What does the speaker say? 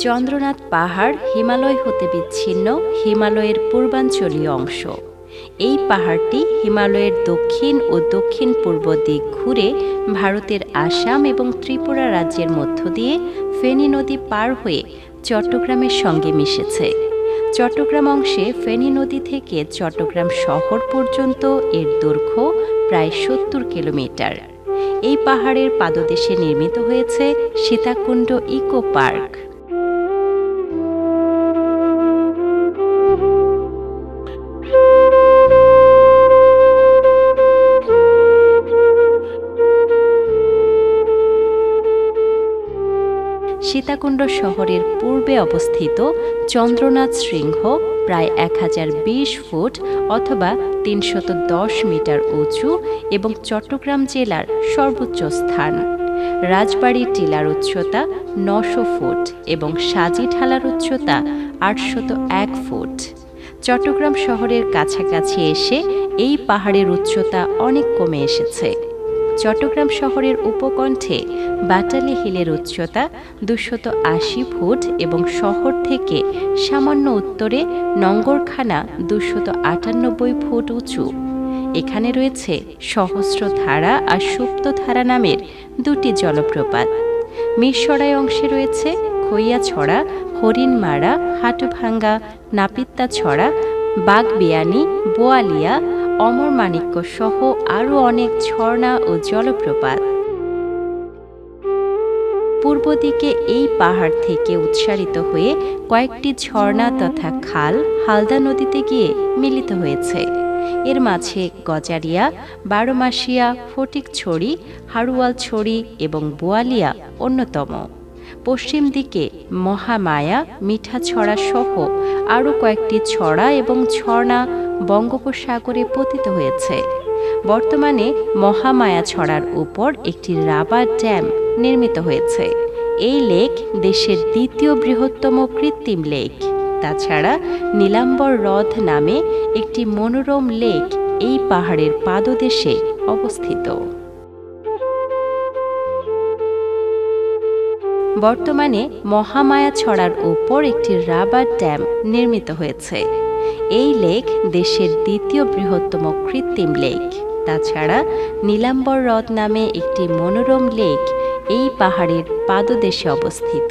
চন্দ্রনাথ পাহাড় হিমালয় হতে বিচ্ছিন্ন হিমালয়ের পূর্বাঞ্চলীয় অংশ। এই পাহাড়টি হিমালয়ের দক্ষিণ ও দক্ষিণ পূর্ব দিক ঘুরে ভারতের আসাম এবং ত্রিপুরা রাজ্যের মধ্য দিয়ে ফেনী নদী পার হয়ে চট্টগ্রামের সঙ্গে মিশেছে। চট্টগ্রাম অংশে ফেনী নদী থেকে চট্টগ্রাম শহর পর্যন্ত এর দৈর্ঘ্য প্রায় ৭০ কিলোমিটার। এই পাহাড়ের পাদদেশে নির্মিত হয়েছে সীতাকুণ্ড ইকো পার্ক। সীতাকুণ্ড শহরের পূর্বে অবস্থিত চন্দ্রনাথ শৃঙ্গ প্রায় ১০২০ ফুট অথবা ৩১০ মিটার উঁচু এবং চট্টগ্রাম জেলার সর্বোচ্চ স্থান। রাজবাড়ির টিলার উচ্চতা ৯০০ ফুট এবং সাজি ঢালার উচ্চতা ৮০১ ফুট। চট্টগ্রাম শহরের কাছাকাছি এসে এই পাহাড়ের উচ্চতা অনেক কমে এসেছে। চট্টগ্রাম শহরের উপকণ্ঠে বাটালি হিলের উচ্চতা ২৮০ ফুট এবং শহর থেকে সামান্য উত্তরে নঙ্গরখানা ২৯৮ ফুট উঁচু। এখানে রয়েছে সহস্রধারা আর সুপ্তধারা নামের দুটি জলপ্রপাত। মিরসরাই অংশে রয়েছে খইয়াছড়া, হরিণমারা, হাটুভাঙ্গা, নাপিত্তাছড়া, বাগবিয়ানি, বোয়ালিয়া, অমরমাণিক্য সহ আরও অনেক ঝর্ণা ও জলপ্রপাত। পূর্ব দিকে এই পাহাড় থেকে উৎসারিত হয়ে কয়েকটি ঝর্ণা তথা খাল হালদা নদীতে গিয়ে মিলিত হয়েছে। এর মাঝে গজারিয়া, বারোমাসিয়া, ফটিকছড়ি, হাড়ুয়ালছড়ি এবং বোয়ালিয়া অন্যতম। পশ্চিম দিকে মহামায়া, মিঠাছড়া সহ আরও কয়েকটি ছড়া এবং ঝর্ণা বঙ্গোপসাগরে পতিত হয়েছে। বর্তমানে মহামায়া ছড়ার উপর একটি রাবার ড্যাম নির্মিত হয়েছে। এই লেক দেশের দ্বিতীয় বৃহত্তম কৃত্রিম লেক। তাছাড়া নীলাম্বর হ্রদ নামে একটি মনোরম লেক এই পাহাড়ের পাদদেশে অবস্থিত। বর্তমানে মহামায়া ছড়ার উপর একটি রাবার ড্যাম নির্মিত হয়েছে। এই লেক দেশের দ্বিতীয় বৃহত্তম কৃত্রিম লেক। তাছাড়া নীলাম্বর হ্রদ নামে একটি মনোরম লেক এই পাহাড়ের পাদদেশে অবস্থিত।